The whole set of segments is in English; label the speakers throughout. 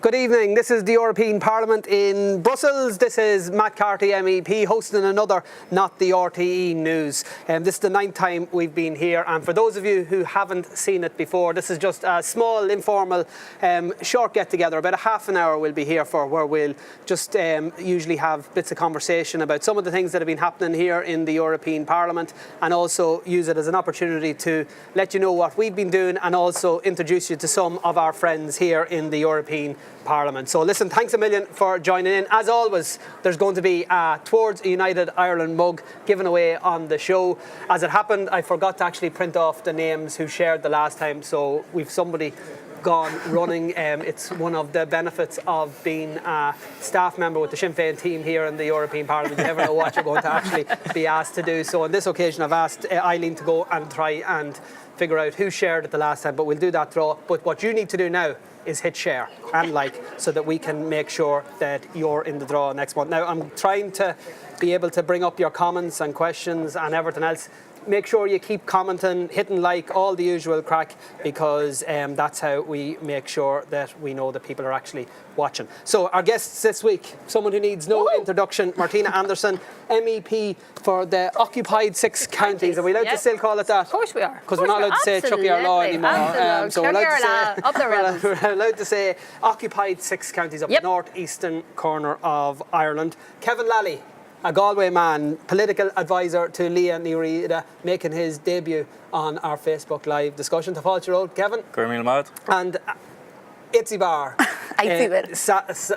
Speaker 1: Good evening. This is the European Parliament in Brussels. This is Matt Carthy MEP hosting another Not the RTE News. This is the 9th time we've been here, and for those of you who haven't seen it before, this is just a small informal short get together. About a half an hour we'll be here for, where we'll just usually have bits of conversation about some of the things that have been happening here in the European Parliament, and also use it as an opportunity to let you know what we've been doing and also introduce you to some of our friends here in the European Parliament. So listen, thanks a million for joining in. As always, there's going to be a Towards a United Ireland mug given away on the show. As it happened, I forgot to actually print off the names who shared the last time, so we've somebody gone running. It's one of the benefits of being a staff member with the Sinn Féin team here in the European Parliament. You never know what you're going to actually be asked to do. So on this occasion, I've asked Eileen to go and try and figure out who shared it the last time, but we'll do that draw. But what you need to do now is hit share and like, so that we can make sure that you're in the draw next month. Now, I'm trying to be able to bring up your comments and questions and everything else. Make sure you keep commenting, hitting like, all the usual crack, because that's how we make sure that we know that people are actually watching. So our guests this week, someone who needs no introduction, Martina Anderson, MEP for the occupied 6 counties. Are we allowed to still call it that?
Speaker 2: Of course we are.
Speaker 1: Because we're not allowed to say Chucky our law anymore. So we're allowed to say occupied 6 counties of the northeastern corner of Ireland. Kevin Lally, a Galway man, political advisor to Leah Ní making his debut on our Facebook Live discussion. To fault your old Kevin.
Speaker 3: Gurmil Mad.
Speaker 1: And Itzibar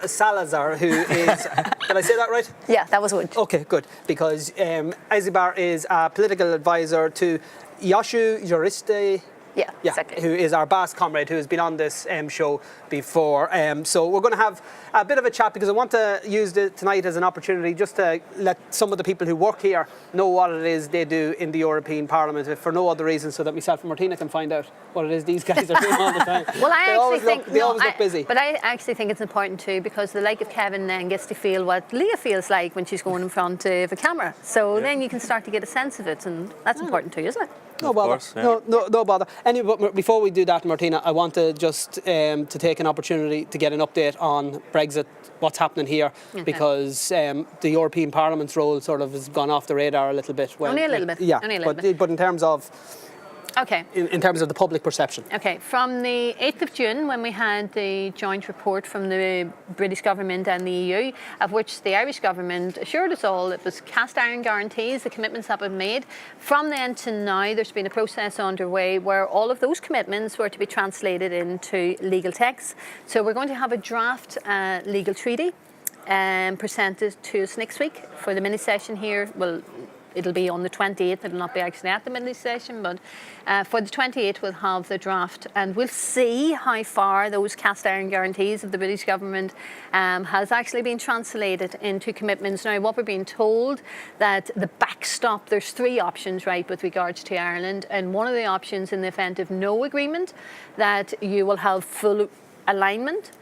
Speaker 1: Salazar, who is, did I say that right?
Speaker 2: Yeah, that was good.
Speaker 1: Okay, good. Because Itzibar is a political advisor to Yoshu Juriste.
Speaker 2: Yeah, exactly.
Speaker 1: Who is our Basque comrade who has been on this show before. So we're going to have a bit of a chat, because I want to use it tonight as an opportunity just to let some of the people who work here know what it is they do in the European Parliament, if for no other reason, so that myself and Martina can find out what it is these guys are doing all the time.
Speaker 2: Well, I always look
Speaker 1: busy.
Speaker 2: But I actually think it's important too, because the like of Kevin then gets to feel what Leah feels like when she's going in front of a camera. So then you can start to get a sense of it, and that's important too, isn't it?
Speaker 1: No bother.
Speaker 3: Course, yeah.
Speaker 1: No bother. Anyway, but before we do that, Martina, I want to just to take an opportunity to get an update on Brexit, what's happening here, because the European Parliament's role sort of has gone off the radar a little bit.
Speaker 2: Only a little bit.
Speaker 1: Yeah,
Speaker 2: only a little bit.
Speaker 1: But in terms of in terms of the public perception.
Speaker 2: Okay, from the 8th of June, when we had the joint report from the British government and the EU, of which the Irish government assured us all it was cast iron guarantees, the commitments that were made. From then to now, there's been a process underway where all of those commitments were to be translated into legal text. So we're going to have a draft legal treaty presented to us next week for the mini session here. Well, it'll be on the 28th, it'll not be actually at the mini session, but for the 28th we'll have the draft, and we'll see how far those cast iron guarantees of the British government has actually been translated into commitments. Now, what we're being told, that the backstop, there's 3 options, right, with regards to Ireland, and one of the options, in the event of no agreement, that you will have full alignment.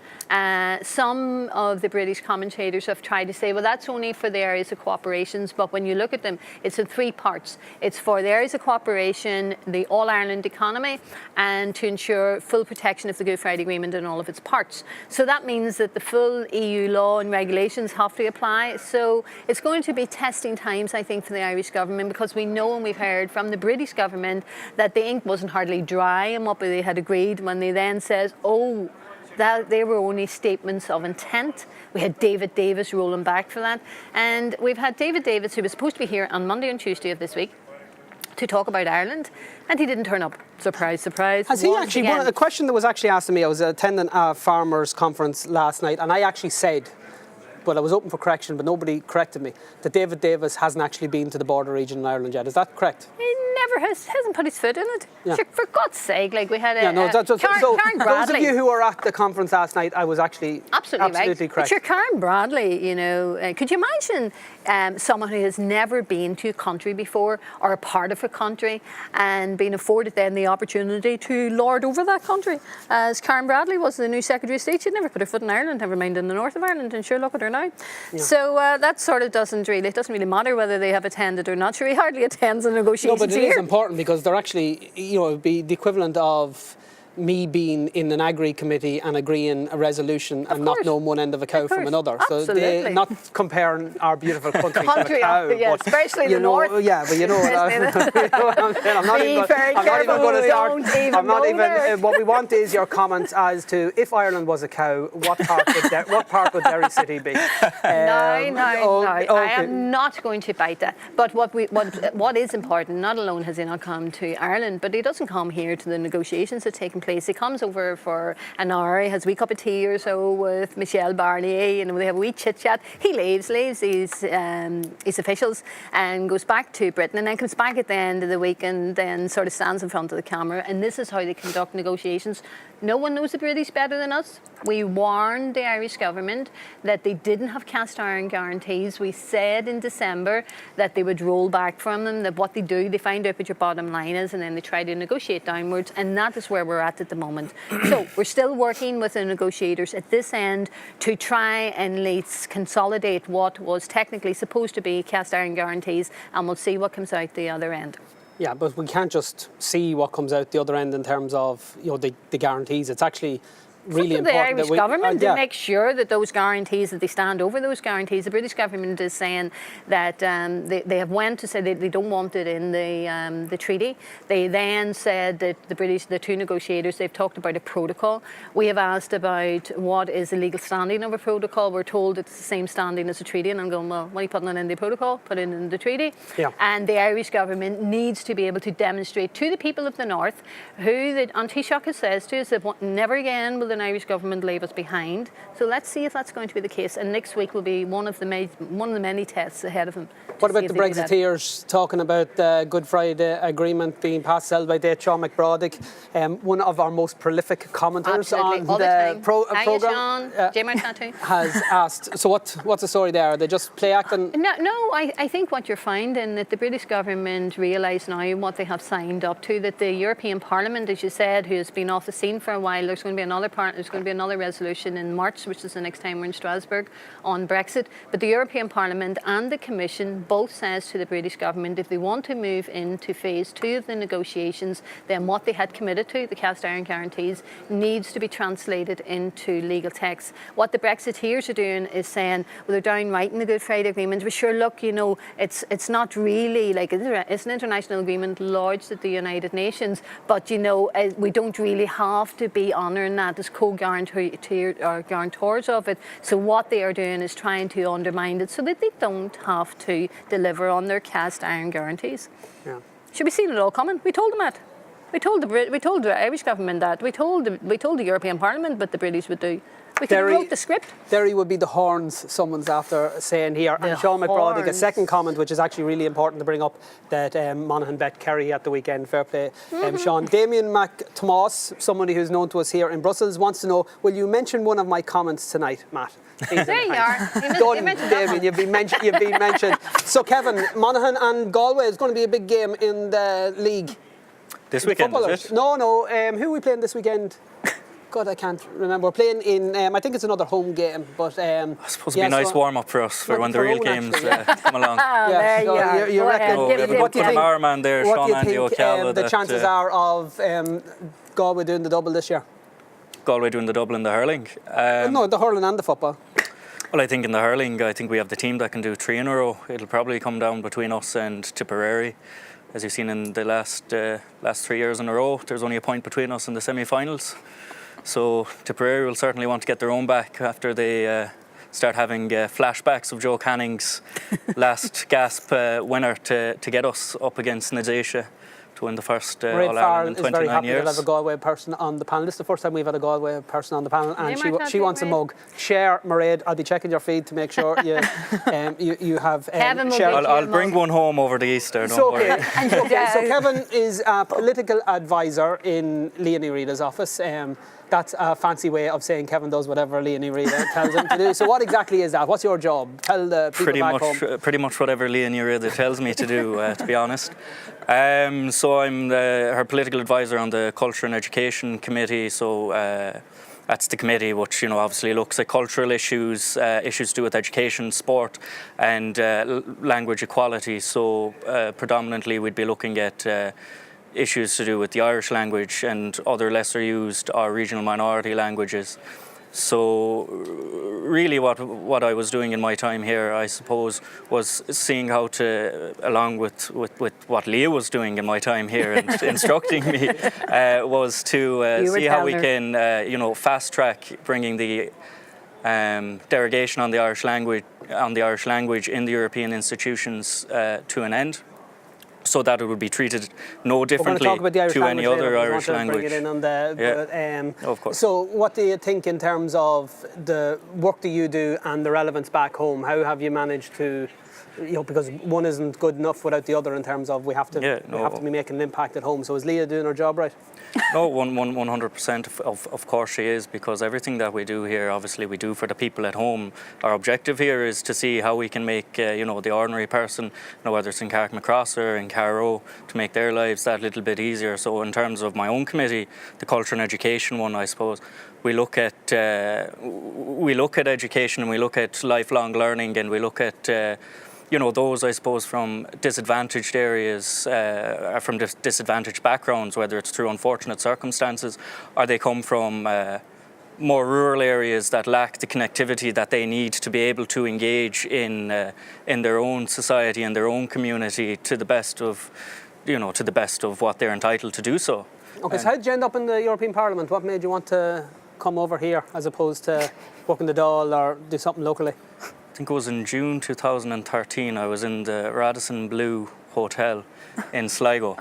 Speaker 2: Some of the British commentators have tried to say, well, that's only for the areas of cooperations, but when you look at them, it's in 3 parts. It's for the areas of cooperation, the All-Ireland economy, and to ensure full protection of the Good Friday Agreement and all of its parts. So that means that the full EU law and regulations have to apply. So it's going to be testing times, I think, for the Irish government, because we know and we've heard from the British government that the ink wasn't hardly dry in what they had agreed, when they then says, oh, that they were only statements of intent. We had David Davis rolling back for that. And we've had David Davis, who was supposed to be here on Monday and Tuesday of this week to talk about Ireland, and he didn't turn up. Surprise, surprise.
Speaker 1: Has he actually, a question that was actually asked of me, I was attending a farmers conference last night, and I actually said, but I was open for correction, but nobody corrected me, that David Davis hasn't actually been to the border region in Ireland yet. Is that correct?
Speaker 2: Hasn't put his foot in it.
Speaker 1: Yeah.
Speaker 2: Sure, for God's sake, like we had
Speaker 1: Karen
Speaker 2: Bradley.
Speaker 1: Those of you who were at the conference last night, I was actually absolutely
Speaker 2: right.
Speaker 1: correct.
Speaker 2: But sure, Karen Bradley, you know, could you imagine someone who has never been to a country before, or a part of a country, and being afforded then the opportunity to lord over that country, as Karen Bradley was the new Secretary of State? She'd never put her foot in Ireland, never mind in the north of Ireland, and sure, look at her now. Yeah. So that sort of doesn't really matter whether they have attended or not. Sure, he hardly attends the negotiations.
Speaker 1: No, but it is important, because they're actually, you know, it'd be the equivalent of me being in an agri committee and agreeing a resolution and not knowing one end of a cow from another.
Speaker 2: Absolutely.
Speaker 1: So not comparing our beautiful country to a cow.
Speaker 2: Yeah,
Speaker 1: but,
Speaker 2: especially the north.
Speaker 1: Yeah, but you know what I'm not even going to start. What we want is your comments as to if Ireland was a cow, what part would Derry City be?
Speaker 2: No. I am not going to bite that. But what is important, not alone has he not come to Ireland, but he doesn't come here to the negotiations that are taking place. He comes over for an hour, he has a wee cup of tea or so with Michelle Barnier, and we have a wee chit chat. He leaves his officials and goes back to Britain, and then comes back at the end of the week and then sort of stands in front of the camera. And this is how they conduct negotiations. No one knows the British better than us. We warned the Irish government that they didn't have cast iron guarantees. We said in December that they would roll back from them, that what they do, they find out what your bottom line is and then they try to negotiate downwards, and that is where we're at the moment. So we're still working with the negotiators at this end to try and let's consolidate what was technically supposed to be cast iron guarantees, and we'll see what comes out the other end.
Speaker 1: Yeah, but we can't just see what comes out the other end in terms of the guarantees. It's actually really important.
Speaker 2: The Irish government to
Speaker 1: yeah.
Speaker 2: make sure that those guarantees, that they stand over those guarantees. The British government is saying that they have went to say they don't want it in the treaty. They then said that the two negotiators, they've talked about a protocol. We have asked about what is the legal standing of a protocol. We're told it's the same standing as a treaty, and I'm going, well, why are you putting it in the protocol? Put it in the treaty.
Speaker 1: Yeah.
Speaker 2: And the Irish government needs to be able to demonstrate to the people of the North, who the Taoiseach says to us that never again will the Irish government leave us behind. So let's see if that's going to be the case. And next week will be one of the many tests ahead of them.
Speaker 1: What about the Brexiteers talking about the Good Friday Agreement being passed by date? Sean McBrodick, one of our most prolific commenters on the programme, has asked. So what's the story there? Are they just play acting?
Speaker 2: No. I think what you're finding that the British government realise now what they have signed up to, that the European Parliament, as you said, who has been off the scene for a while, there's going to be another resolution in March, which is the next time we're in Strasbourg, on Brexit. But the European Parliament and the Commission both says to the British government, if they want to move into phase 2 of the negotiations, then what they had committed to, the cast iron guarantees, needs to be translated into legal text. What the Brexiteers are doing is saying, well, they're downright in the Good Friday Agreement. But sure, look, it's not really like it's an international agreement lodged at the United Nations, but we don't really have to be honouring that as co-guarantors of it. So what they are doing is trying to undermine it so that they don't have to deliver on their cast iron guarantees.
Speaker 1: Yeah.
Speaker 2: Should we seen it all coming? We told them that. We told the Irish government that. We told the European Parliament what the British would do. We could have wrote the script.
Speaker 1: Derry would be the horns someone's after saying here. And Sean McBrodick, a second comment which is actually really important to bring up, that Monaghan bet Kerry at the weekend. Fair play. Sean. Damien McThomas, somebody who's known to us here in Brussels, wants to know, will you mention one of my comments tonight, Matt?
Speaker 2: There you are.
Speaker 1: Done, Damien. You've been mentioned. So Kevin, Monaghan and Galway is going to be a big game in the league.
Speaker 3: This weekend, is it?
Speaker 1: No. Who are we playing this weekend? God, I can't remember. We're playing in, I think it's another home game, but...
Speaker 3: I suppose it'd be a nice warm-up for us for when the real games come along.
Speaker 1: You reckon?
Speaker 3: We have a good Connemara man there, Sean Andy O'Callaghan.
Speaker 1: The chances are of Galway doing the double this year?
Speaker 3: Galway doing the double in the hurling?
Speaker 1: No, the hurling and the football.
Speaker 3: Well, I think in the hurling, I think we have the team that can do 3 in a row. It'll probably come down between us and Tipperary. As you've seen in the last 3 years in a row, there's only a point between us in the semi-finals. So Tipperary will certainly want to get their own back after they start having flashbacks of Joe Canning's last gasp winner to get us up against Nazaisha to win the first All-Ireland in 29 years.
Speaker 1: Is very happy to have a Galway person on the panel. This is the first time we've had a Galway person on the panel, and she wants a mug. Share, Mairead, I'll be checking your feed to make sure you have...
Speaker 3: I'll bring one home over the Easter, don't worry.
Speaker 1: So Kevin is a political advisor in Leonie Rida's office. That's a fancy way of saying Kevin does whatever Leonie Rida tells him to do. So what exactly is that? What's your job? Tell the people back home.
Speaker 3: Pretty much whatever Leonie Rida tells me to do, to be honest. So I'm her political advisor on the Culture and Education Committee. So that's the committee which obviously looks at cultural issues, issues to do with education, sport, and language equality. So predominantly we'd be looking at issues to do with the Irish language and other lesser used or regional minority languages. So really what I was doing in my time here, I suppose, was seeing how to, along with what Leah was doing in my time here and instructing me, was to see how we can, fast track bringing the derogation on the Irish language in the European institutions to an end, so that it would be treated no differently to any other Irish language.
Speaker 1: Of course. So what do you think in terms of the work that you do and the relevance back home? How have you managed to, because one isn't good enough without the other in terms of we have to be making an impact at home. So is Leah doing her job right?
Speaker 3: No, 100% of course she is, because everything that we do here, obviously we do for the people at home. Our objective here is to see how we can make, the ordinary person, whether it's in Carrickmacross or in Carrow, to make their lives that little bit easier. So in terms of my own committee, the Culture and Education one, I suppose, we look at education, and we look at lifelong learning, and we look at those, I suppose, from disadvantaged areas, from disadvantaged backgrounds, whether it's through unfortunate circumstances or they come from more rural areas that lack the connectivity that they need to be able to engage in their own society and their own community to the best of what they're entitled to do so.
Speaker 1: Okay, so how did you end up in the European Parliament? What made you want to come over here as opposed to work in the Dáil or do something locally?
Speaker 3: I think it was in June 2013. I was in the Radisson Blu Hotel in Sligo,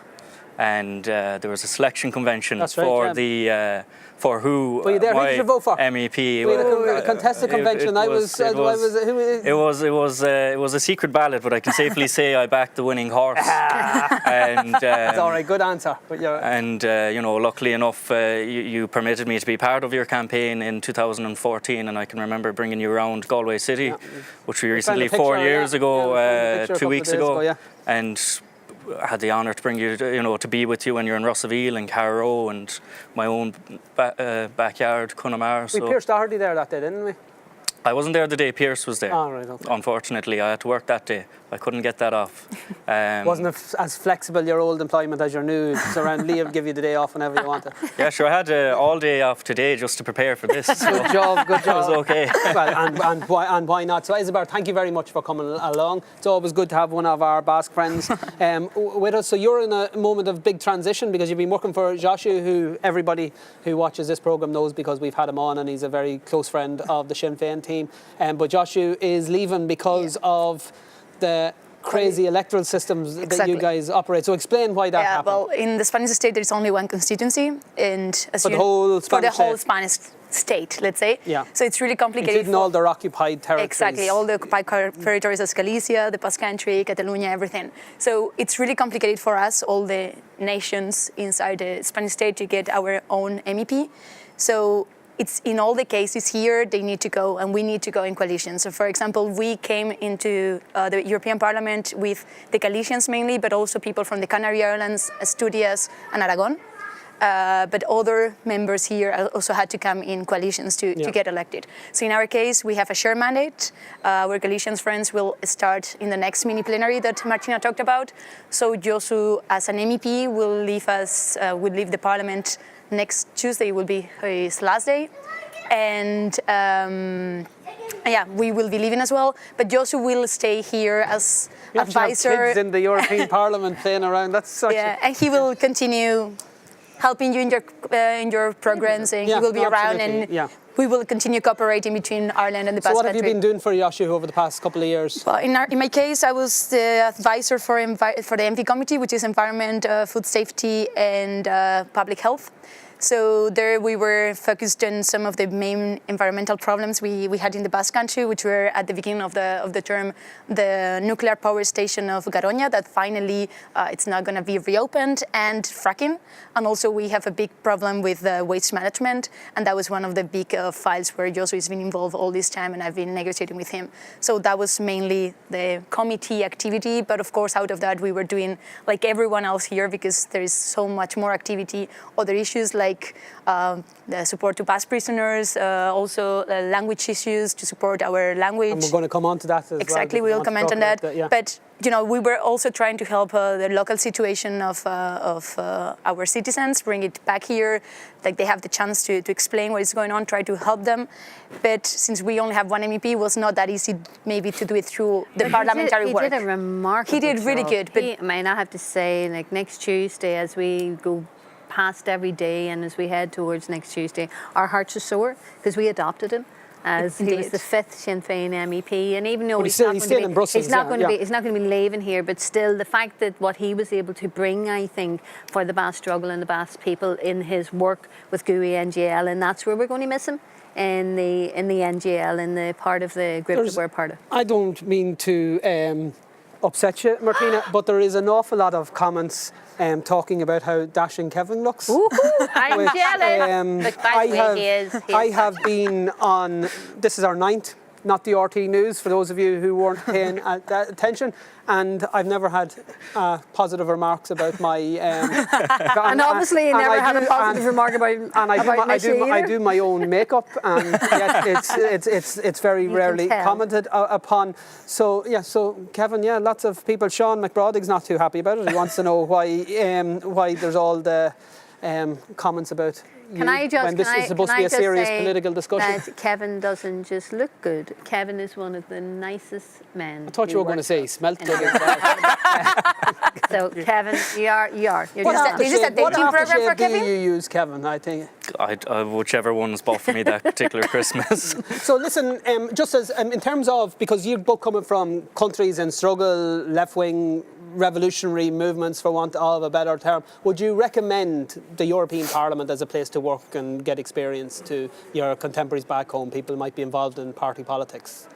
Speaker 3: and there was a selection convention for who
Speaker 1: were you there? Who did you vote for?
Speaker 3: MEP.
Speaker 1: We had a contested convention.
Speaker 3: It was a secret ballot, but I can safely say I backed the winning horse. And
Speaker 1: that's all right. Good answer.
Speaker 3: Luckily enough, you permitted me to be part of your campaign in 2014, and I can remember bringing you around Galway City, which we recently 4 years ago, 2 weeks ago, and I had the honour to bring you, to be with you when you're in Rossaville and Carrow and my own backyard, Connemara.
Speaker 1: We Pierce Doherty there that day, didn't we?
Speaker 3: I wasn't there the day Pierce was there.
Speaker 1: Oh, right, okay.
Speaker 3: Unfortunately, I had to work that day. I couldn't get that off.
Speaker 1: Wasn't it as flexible, your old employment, as your new? So around Leah give you the day off whenever you wanted.
Speaker 3: Yeah, sure. I had all day off today just to prepare for this. So
Speaker 1: good job.
Speaker 3: It was okay.
Speaker 1: Well, and why not? So Isabel, thank you very much for coming along. It's always good to have one of our Basque friends with us. So you're in a moment of big transition because you've been working for Joshua, who everybody who watches this programme knows because we've had him on and he's a very close friend of the Sinn Féin team. But Joshua is leaving because of the crazy electoral systems that you guys operate. So explain why that happened.
Speaker 4: Well, in the Spanish state, there's only one constituency, and
Speaker 1: for the whole
Speaker 4: Spanish state, let's say.
Speaker 1: Yeah.
Speaker 4: So it's really complicated.
Speaker 1: Including all their occupied territories.
Speaker 4: Exactly, all the occupied territories of Galicia, the Basque Country, Catalonia, everything. So it's really complicated for us, all the nations inside the Spanish state, to get our own MEP. So it's in all the cases here, they need to go and we need to go in coalition. So for example, we came into the European Parliament with the Galicians mainly, but also people from the Canary Islands, Asturias and Aragon. But other members here also had to come in coalitions to get elected. So in our case, we have a shared mandate. Our Galician friends will start in the next mini plenary that Martina talked about. So Josu, as an MEP, will leave the Parliament next Tuesday. Will be his last day. And we will be leaving as well. But Josu will stay here as advisor.
Speaker 1: Have kids in the European Parliament playing around. That's such
Speaker 4: and he will continue helping you in your programs, and he will be around, and we will continue cooperating between Ireland and the Basque Country.
Speaker 1: So what have you been doing for Joshua over the past couple of years?
Speaker 4: Well, in my case, I was the advisor for the ENVI committee, which is Environment, Food Safety and Public Health. So there we were focused on some of the main environmental problems we had in the Basque Country, which were at the beginning of the term the nuclear power station of Garoña, that finally it's not going to be reopened, and fracking. And also we have a big problem with waste management, and that was one of the big files where Josu has been involved all this time, and I've been negotiating with him. So that was mainly the committee activity, but of course out of that we were doing like everyone else here, because there is so much more activity, other issues like like the support to past prisoners, also language issues to support our language.
Speaker 1: And we're going to come on to that as
Speaker 4: exactly,
Speaker 1: well.
Speaker 4: we'll comment on that.
Speaker 1: Yeah.
Speaker 4: But we were also trying to help the local situation of our citizens, bring it back here, like they have the chance to explain what is going on, try to help them. But since we only have one MEP, it was not that easy maybe to do it through the parliamentary work.
Speaker 2: He did a remarkable
Speaker 4: He did really
Speaker 2: job.
Speaker 4: good. But
Speaker 2: I mean, I have to say, like next Tuesday, as we go past every day and as we head towards next Tuesday, our hearts are sore because we adopted him. As he was the 5th Sinn Féin MEP, and even though he's not going to be leaving here, but still the fact that what he was able to bring, I think, for the Basque struggle and the Basque people in his work with GUI NGL, and that's where we're going to miss him in the NGL, in the part of the group that we're part of.
Speaker 1: I don't mean to upset you, Martina, but there is an awful lot of comments talking about how dashing Kevin looks.
Speaker 2: I'm jealous. Look, by the way, he is
Speaker 1: I have been on, this is our 9th, not the RT News, for those of you who weren't paying attention, and I've never had positive remarks about my...
Speaker 2: and obviously you never had a positive remark about
Speaker 1: I do my own makeup, and yet it's very rarely commented upon. So, yeah, so Kevin, yeah, lots of people. Sean McBrodig's not too happy about it. He wants to know why there's all the comments about... when this is supposed to be a serious political discussion.
Speaker 2: That Kevin doesn't just look good. Kevin is one of the nicest men.
Speaker 1: I thought you were going to say he smelt good.
Speaker 2: So Kevin, you are.
Speaker 4: Is this a dating program for Kevin?
Speaker 1: Do you use, Kevin? I think.
Speaker 3: Whichever one's bought for me that particular Christmas.
Speaker 1: So listen, just as in terms of, because you're both coming from countries in struggle, left-wing revolutionary movements, for want of a better term, would you recommend the European Parliament as a place to work and get experience to your contemporaries back home? People might be involved in party politics.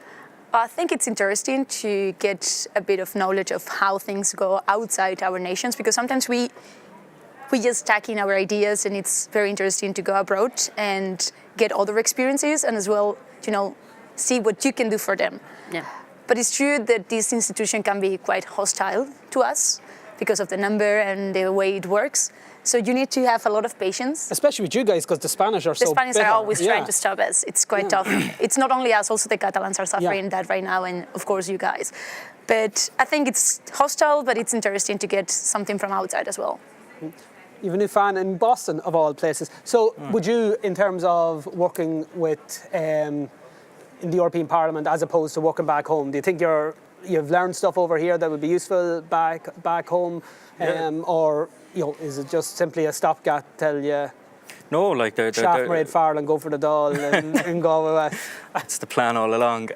Speaker 4: I think it's interesting to get a bit of knowledge of how things go outside our nations, because sometimes we just tack in our ideas, and it's very interesting to go abroad and get other experiences, and as well, see what you can do for them.
Speaker 2: Yeah.
Speaker 4: But it's true that this institution can be quite hostile to us because of the number and the way it works. So you need to have a lot of patience.
Speaker 1: Especially with you guys, because the Spanish are so
Speaker 4: The Spanish
Speaker 1: bitter.
Speaker 4: are always trying to stop us. It's quite tough. It's not only us, also the Catalans are suffering that right now, and of course you guys. But I think it's hostile, but it's interesting to get something from outside as well.
Speaker 1: You have a new fan in Boston, of all places. So would you, in terms of working with... in the European Parliament as opposed to working back home, do you think you've learned stuff over here that would be useful back home, or is it just simply a stopgap till you
Speaker 3: No, like they're
Speaker 1: Shaft Farrell and go for the doll and go away?
Speaker 3: That's the plan all along.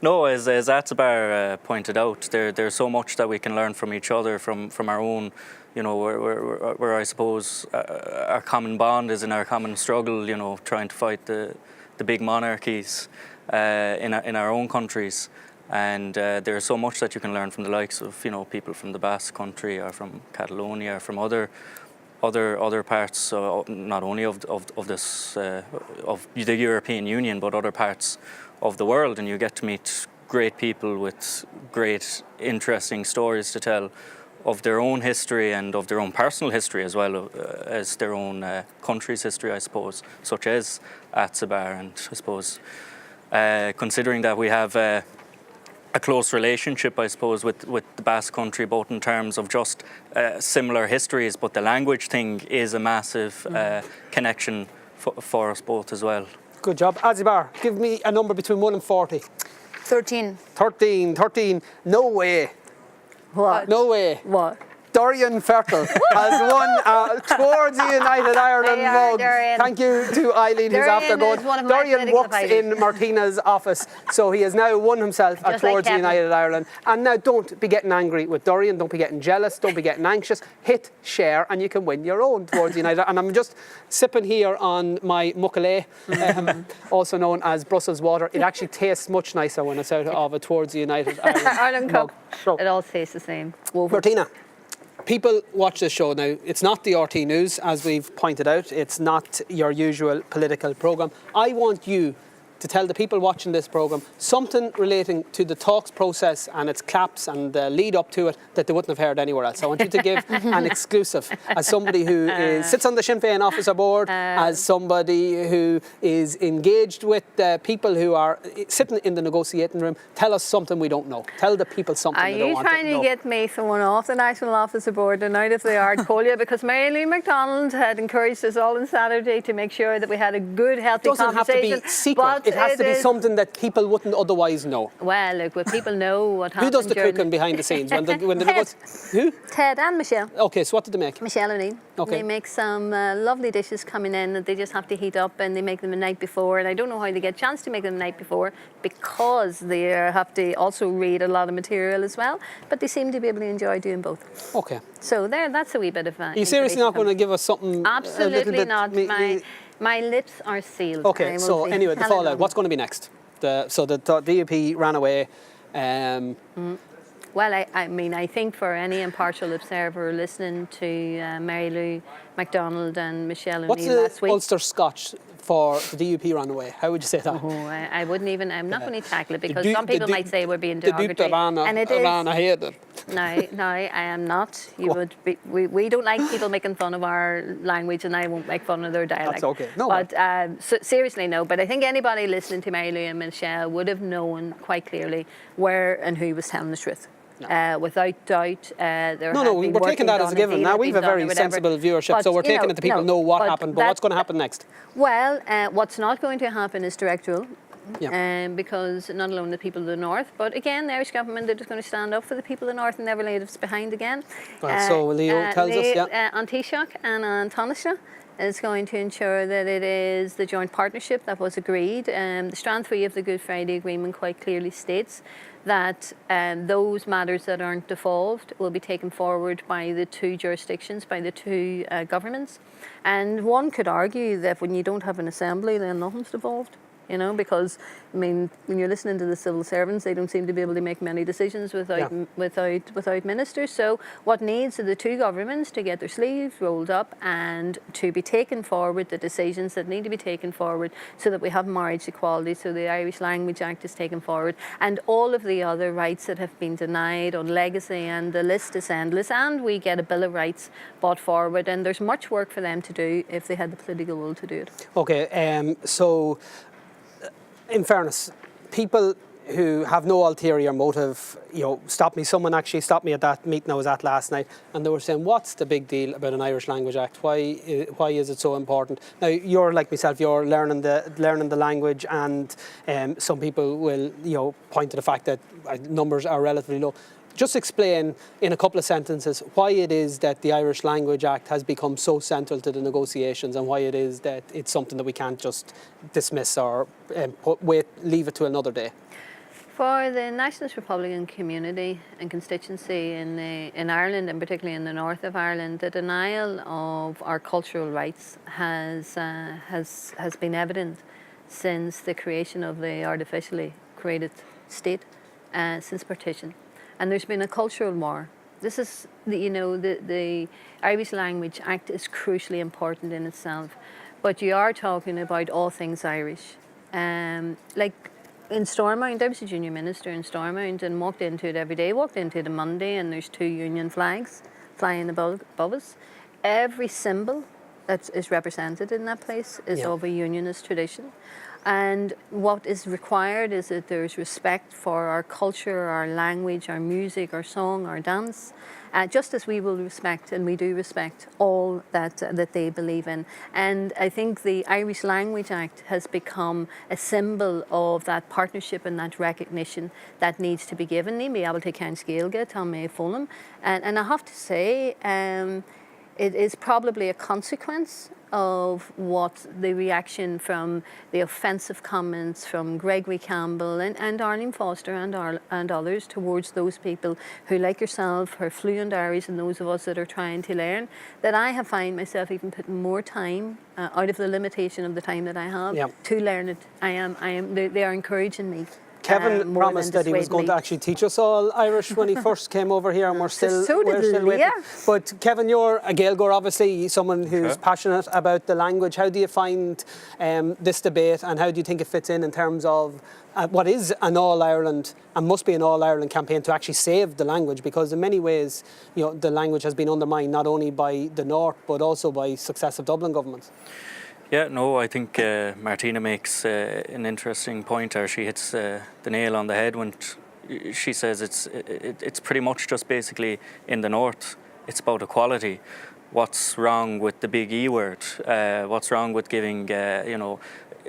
Speaker 3: No, as Atzabar pointed out, there's so much that we can learn from each other, from our own, where I suppose our common bond is in our common struggle, trying to fight the big monarchies in our own countries, and there's so much that you can learn from the likes of people from the Basque country or from Catalonia or from other parts, not only of this of the European Union, but other parts of the world, and you get to meet great people with great interesting stories to tell of their own history and of their own personal history, as well as their own country's history, I suppose, such as Atzabar. And I suppose considering that we have a close relationship, I suppose, with the Basque country, both in terms of just similar histories, but the language thing is a massive connection for us both as well.
Speaker 1: Good job. Atzabar, give me a number between 1 and 40.
Speaker 4: 13.
Speaker 1: 13. No way.
Speaker 2: What?
Speaker 1: No way.
Speaker 2: What?
Speaker 1: Dorian Fertel has won towards the United Ireland vote. Thank you to Eileen, who's after going. Dorian works in Martina's office, so he has now won himself towards the United Ireland. And now don't be getting angry with Dorian, don't be getting jealous, don't be getting anxious. Hit share and you can win your own towards the United Ireland. And I'm just sipping here on my muckalay, also known as Brussels water. It actually tastes much nicer when it's out of a towards the United Ireland
Speaker 2: Cup. So, it all tastes the same.
Speaker 1: Martina. People watch this show now. It's not the RT News, as we've pointed out. It's not your usual political programme. I want you to tell the people watching this programme something relating to the talks process and its claps and the lead up to it that they wouldn't have heard anywhere else. I want you to give an exclusive as somebody who sits on the Sinn Féin officer board, as somebody who is engaged with people who are sitting in the negotiating room. Tell us something we don't know. Tell the people something they don't want to know.
Speaker 2: Are you trying to get me thrown off the National Officer Board and out of the Ard Colia? Because Mary Lou McDonald had encouraged us all on Saturday to make sure that we had a good, healthy
Speaker 1: It doesn't have to be secret. It has to be something that people wouldn't otherwise know.
Speaker 2: Well, look, people know what happened.
Speaker 1: Who does the cooking behind the scenes? When the Who?
Speaker 2: Ted and Michelle.
Speaker 1: Okay, so what did they make?
Speaker 2: Michelle O'Neill.
Speaker 1: Okay.
Speaker 2: They make some lovely dishes coming in that they just have to heat up, and they make them the night before. And I don't know how they get a chance to make them the night before, because they have to also read a lot of material as well. But they seem to be able to enjoy doing both.
Speaker 1: Okay.
Speaker 2: So that's a wee bit of.
Speaker 1: Are you seriously not going to give us something?
Speaker 2: Absolutely not. My lips are sealed.
Speaker 1: Okay. So anyway, the fallout. What's going to be next? So the DUP ran away.
Speaker 2: Well, I mean, I think for any impartial observer listening to Mary Lou McDonald and Michelle O'Neill last week.
Speaker 1: What's the Ulster Scotch for the DUP ran away? How would you say that?
Speaker 2: Oh, I wouldn't even. I'm not going to tackle it, because some people might say we're being derogatory,
Speaker 1: and it is. I hate it.
Speaker 2: No, I am not. You would be, we don't like people making fun of our language, and I won't make fun of their dialect.
Speaker 1: That's okay. No.
Speaker 2: But seriously, no. But I think anybody listening to Mary Lou and Michelle would have known quite clearly where and who was telling the truth. No. Without doubt,
Speaker 1: we're taking that as a given. Now we've a very sensible viewership, so we're taking it to people know what happened. But what's going to happen next?
Speaker 2: Well, what's not going to happen is direct rule.
Speaker 1: Yeah.
Speaker 2: Because not alone the people of the north, but again, the Irish government, they're just going to stand up for the people of the north and never leave us behind again.
Speaker 1: Right, so Leo tells us,
Speaker 2: An Taoiseach and an Taoiseach is going to ensure that it is the joint partnership that was agreed. The Strand 3 of the Good Friday Agreement quite clearly states that those matters that aren't devolved will be taken forward by the two jurisdictions, by the two governments. And one could argue that when you don't have an assembly, then nothing's devolved. You know, because I mean, when you're listening to the civil servants, they don't seem to be able to make many decisions without ministers. So what needs are the two governments to get their sleeves rolled up and to be taken forward the decisions that need to be taken forward, so that we have marriage equality, so the Irish Language Act is taken forward, and all of the other rights that have been denied on legacy, and the list is endless, and we get a Bill of Rights brought forward, and there's much work for them to do if they had the political will to do it.
Speaker 1: Okay, so in fairness, people who have no ulterior motive, someone actually stopped me at that meeting I was at last night, and they were saying, what's the big deal about an Irish Language Act? Why is it so important? Now, you're like myself, you're learning the language, and some people will, point to the fact that numbers are relatively low. Just explain in a couple of sentences why it is that the Irish Language Act has become so central to the negotiations, and why it is that it's something that we can't just dismiss or leave it to another day.
Speaker 2: For the Nationalist Republican community and constituency in Ireland, and particularly in the north of Ireland, the denial of our cultural rights has been evident since the creation of the artificially created state, since partition. And there's been a cultural war. This is, the Irish Language Act is crucially important in itself, but you are talking about all things Irish. Like in Stormont, I was a junior minister in Stormont and walked into it every day. Walked into it on Monday, and there's 2 Union flags flying above us. Every symbol that is represented in that place is of a Unionist tradition. And what is required is that there's respect for our culture, our language, our music, our song, our dance, just as we will respect, and we do respect, all that they believe in. And I think the Irish Language Act has become a symbol of that partnership and that recognition that needs to be given. Ní able to can scéalga tá mé fólam. And I have to say, it is probably a consequence of what the reaction from the offensive comments from Gregory Campbell and Arlene Foster and others towards those people who, like yourself, are fluent Irish, and those of us that are trying to learn, that I have found myself even putting more time out of the limitation of the time that I have to learn it. They are encouraging me
Speaker 1: Kevin
Speaker 2: more
Speaker 1: promised
Speaker 2: than
Speaker 1: that he was going to
Speaker 2: dissuade
Speaker 1: actually teach us all Irish when he first came over here, and we're still
Speaker 2: Leah.
Speaker 1: waiting. But Kevin, you're a Gaeilgeoir, obviously, someone who's passionate about the language. How do you find this debate, and how do you think it fits in terms of what is an all-Ireland, and must be an all-Ireland campaign to actually save the language? Because in many ways, the language has been undermined not only by the North, but also by successive Dublin governments.
Speaker 3: Yeah, no, I think Martina makes an interesting point, or she hits the nail on the head when she says it's pretty much just basically in the North, it's about equality. What's wrong with the big E word? What's wrong with giving,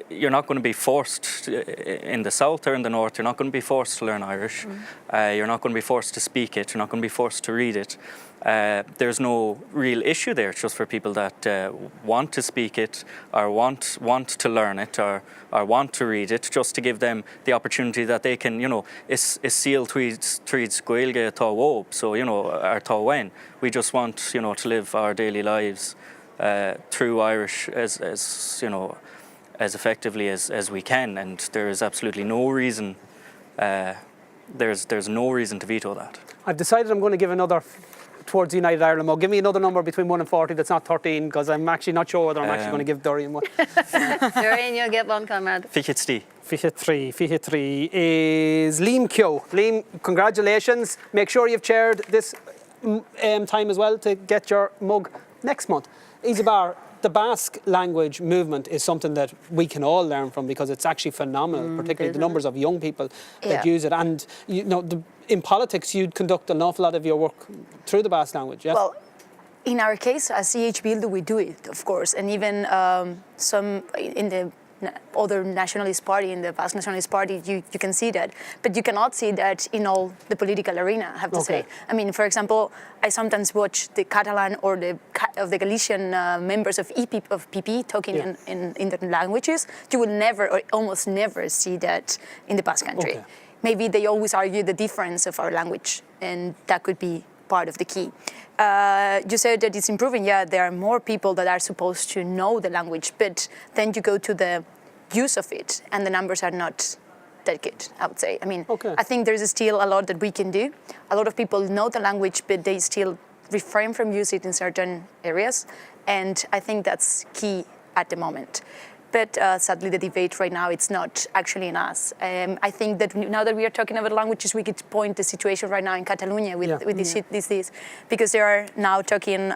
Speaker 3: you're not going to be forced in the South or in the North, you're not going to be forced to learn Irish. You're not going to be forced to speak it, you're not going to be forced to read it. There's no real issue there. It's just for people that want to speak it, or want to learn it, or want to read it, just to give them the opportunity that they can, is seal tweeds Gaeilge tá wob. So, our tá wen. We just want, to live our daily lives through Irish as effectively as we can, and there is absolutely no reason. There's no reason to veto that.
Speaker 1: I've decided I'm going to give another towards United Ireland mug. Give me another number between 1 and 40 that's not 13, because I'm actually not sure whether I'm actually going to give Dorian one.
Speaker 2: Dorian, you'll get one, comrade.
Speaker 3: Fiche
Speaker 1: three is Liam Kyo. Liam, congratulations. Make sure you've chaired this time as well to get your mug next month. Isabar, the Basque language movement is something that we can all learn from, because it's actually phenomenal, particularly the numbers of young people that use it. And in politics, you'd conduct an awful lot of your work through the Basque language, yes?
Speaker 4: Well, in our case, as CH Bildu, we do it, of course, and even some in the other nationalist party, in the Basque Nationalist Party, you can see that. But you cannot see that in all the political arena, I have to say. I mean, for example, I sometimes watch the Catalan or the Galician members of PP talking in the languages. You will never, or almost never, see that in the Basque country. Maybe they always argue the difference of our language, and that could be part of the key. You said that it's improving. Yeah, there are more people that are supposed to know the language, but then you go to the use of it, and the numbers are not that good, I would say. I mean, I think there's still a lot that we can do. A lot of people know the language, but they still refrain from using it in certain areas, and I think that's key at the moment. But sadly, the debate right now, it's not actually in us. I think that now that we are talking about languages, we could point the situation right now in Catalonia with this, because they are now talking,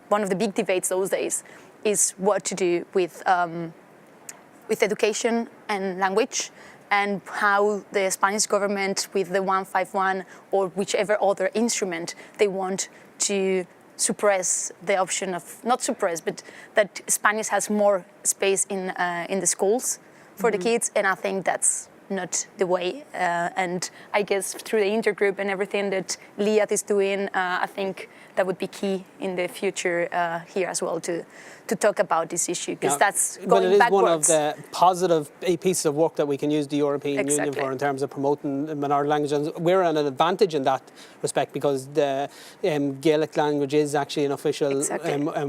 Speaker 4: one of the big debates those days is what to do with education and language, and how the Spanish government, with the 151 or whichever other instrument, they want to suppress the option of, not suppress, but that Spanish has more space in the schools for the kids, and I think that's not the way. And I guess through the intergroup and everything that Liat is doing, I think that would be key in the future here as well to talk about this issue, because that's going backwards.
Speaker 1: But it is one of the positive pieces of work that we can use the European Union for in terms of promoting minority languages. We're at an advantage in that respect, because the Gaelic language is actually an official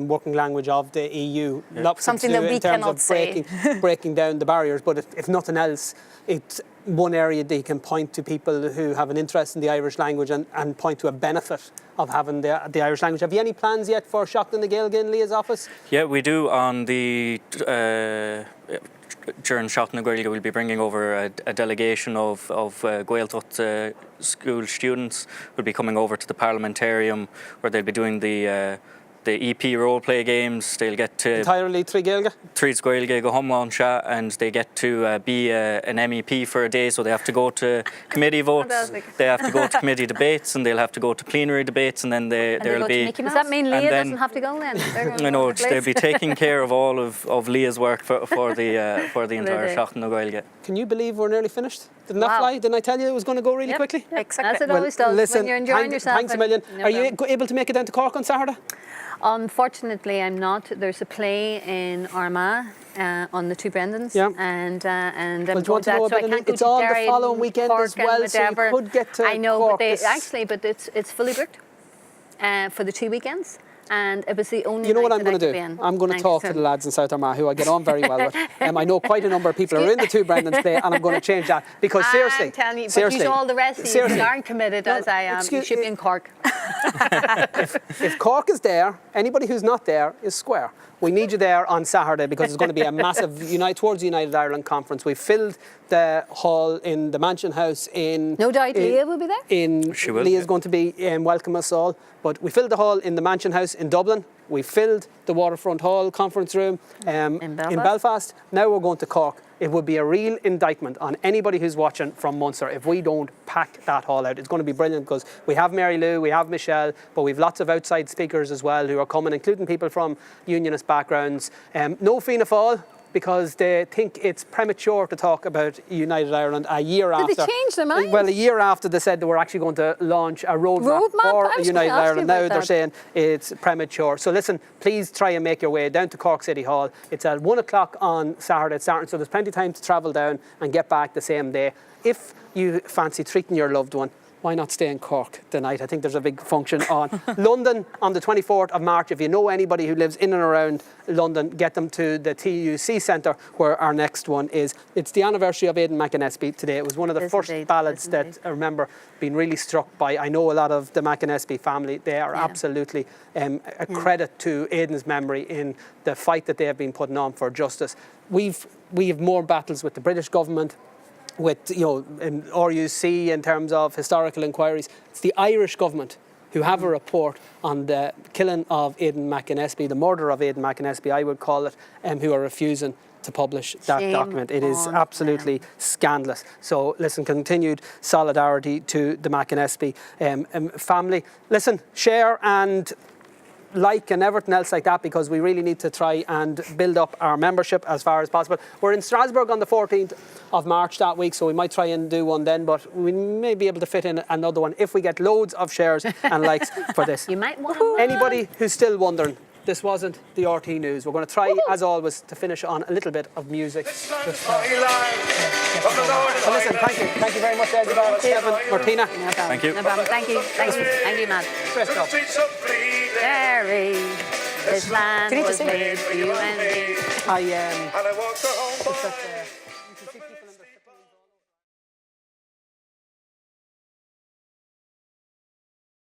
Speaker 1: working language of the EU.
Speaker 4: Something that we cannot say.
Speaker 1: Breaking down the barriers, but if nothing else, it's one area that you can point to people who have an interest in the Irish language and point to a benefit of having the Irish language. Have you any plans yet for Seachtain na Gaeilge in Leah's office?
Speaker 3: Yeah, we do. On the during Seachtain na Gaeilge, we'll be bringing over a delegation of Gaeltacht school students. We'll be coming over to the Parliamentarium, where they'll be doing the EP role play games. They'll get to
Speaker 1: entirely Trí Gaeilge?
Speaker 3: Trí Gaeilge go home on sha, and they get to be an MEP for a day, so they have to go to committee votes, they have to go to committee debates, and they'll have to go to plenary debates, and then there'll be...
Speaker 2: Does that mean Leah doesn't have to go then?
Speaker 3: I know, they'll be taking care of all of Leah's work for the entire Seachtain na Gaeilge.
Speaker 1: Can you believe we're nearly finished? Didn't that fly? Didn't I tell you it was going to go really quickly?
Speaker 4: Exactly.
Speaker 2: As it always does,
Speaker 1: listen,
Speaker 2: when you're enjoying yourself.
Speaker 1: Thanks a million. Are you able to make it down to Cork on Saturday?
Speaker 2: Unfortunately, I'm not. There's a play in Armagh on the two Brendans, and I'm going to that, so I can't go
Speaker 1: it's
Speaker 2: to
Speaker 1: on
Speaker 2: Derry
Speaker 1: the following weekend
Speaker 2: Cork
Speaker 1: as well, so you could get to
Speaker 2: I know,
Speaker 1: Cork.
Speaker 2: but it's fully booked for the 2 weekends. and it was the only.
Speaker 1: You know what
Speaker 2: night
Speaker 1: I'm
Speaker 2: that
Speaker 1: going to
Speaker 2: I could
Speaker 1: do?
Speaker 2: be in.
Speaker 1: I'm going to
Speaker 2: Thanks,
Speaker 1: talk to
Speaker 2: Tim.
Speaker 1: the lads in South Armagh who I get on very well with. I know quite a number of people who are in the two Brendans play, and I'm going to change that because seriously,
Speaker 2: I'm telling you, but
Speaker 1: seriously,
Speaker 2: you all the rest of you
Speaker 1: seriously.
Speaker 2: aren't committed as I am. You should be in Cork.
Speaker 1: If Cork is there, anybody who's not there is square. We need you there on Saturday because it's going to be a massive towards the United Ireland conference. We filled the hall in the Mansion House in.
Speaker 2: No doubt Leah will be there.
Speaker 3: She will,
Speaker 1: Leah's
Speaker 3: yeah.
Speaker 1: going to be welcome us all. But we filled the hall in the Mansion House in Dublin. We filled the Waterfront Hall conference room in Belfast. Now we're going to Cork. It would be a real indictment on anybody who's watching from Munster if we don't pack that hall out. It's going to be brilliant because we have Mary Lou, we have Michelle, but we've lots of outside speakers as well who are coming, including people from unionist backgrounds. No Fianna Fáil, because they think it's premature to talk about United Ireland a year after.
Speaker 2: Did they change their minds?
Speaker 1: Well, a year after they said they were actually going to launch a roadmap for
Speaker 2: I was
Speaker 1: United
Speaker 2: gonna ask
Speaker 1: Ireland.
Speaker 2: you
Speaker 1: Now
Speaker 2: about
Speaker 1: they're
Speaker 2: that.
Speaker 1: saying it's premature. So listen, please try and make your way down to Cork City Hall. It's at 1 o'clock on Saturday starting, so there's plenty of time to travel down and get back the same day. If you fancy treating your loved one, why not stay in Cork tonight? I think there's a big function on. London on the 24th of March. If you know anybody who lives in and around London, get them to the TUC Centre where our next one is. It's the anniversary of Aidan McAnespie today. It was one of the
Speaker 2: Yes,
Speaker 1: first
Speaker 2: indeed.
Speaker 1: ballads
Speaker 2: Yes,
Speaker 1: that
Speaker 2: indeed.
Speaker 1: I remember being really struck by. I know a lot of the McAnespie family. They are absolutely a credit to Aidan's memory in the fight that they have been putting on for justice. We have more battles with the British government, with in RUC in terms of historical inquiries. It's the Irish government who have a report on the killing of Aidan McAnespie, the murder of Aidan McAnespie, I would call it, who are refusing to publish that
Speaker 2: Shame
Speaker 1: document. It is
Speaker 2: on
Speaker 1: absolutely scandalous. So listen, continued solidarity to the McAnespie family. Listen, share and like and everything else like that, because we really need to try and build up our membership as far as possible. We're in Strasbourg on the 14th of March that week, so we might try and do one then, but we may be able to fit in another one if we get loads of shares and likes for this.
Speaker 2: You might want to.
Speaker 1: Anybody who's still wondering, this wasn't the RT News. We're going to try, as always, to finish on a little bit of music. So listen, thank you very much, Isabel, Kevin, Martina.
Speaker 2: No problem.
Speaker 3: Thank you.
Speaker 2: No problem. Thank you. Thank you, Matt.
Speaker 1: Great job.
Speaker 2: Mary, this land was made for you and me.
Speaker 1: I
Speaker 5: And I walked her home.
Speaker 1: it's that,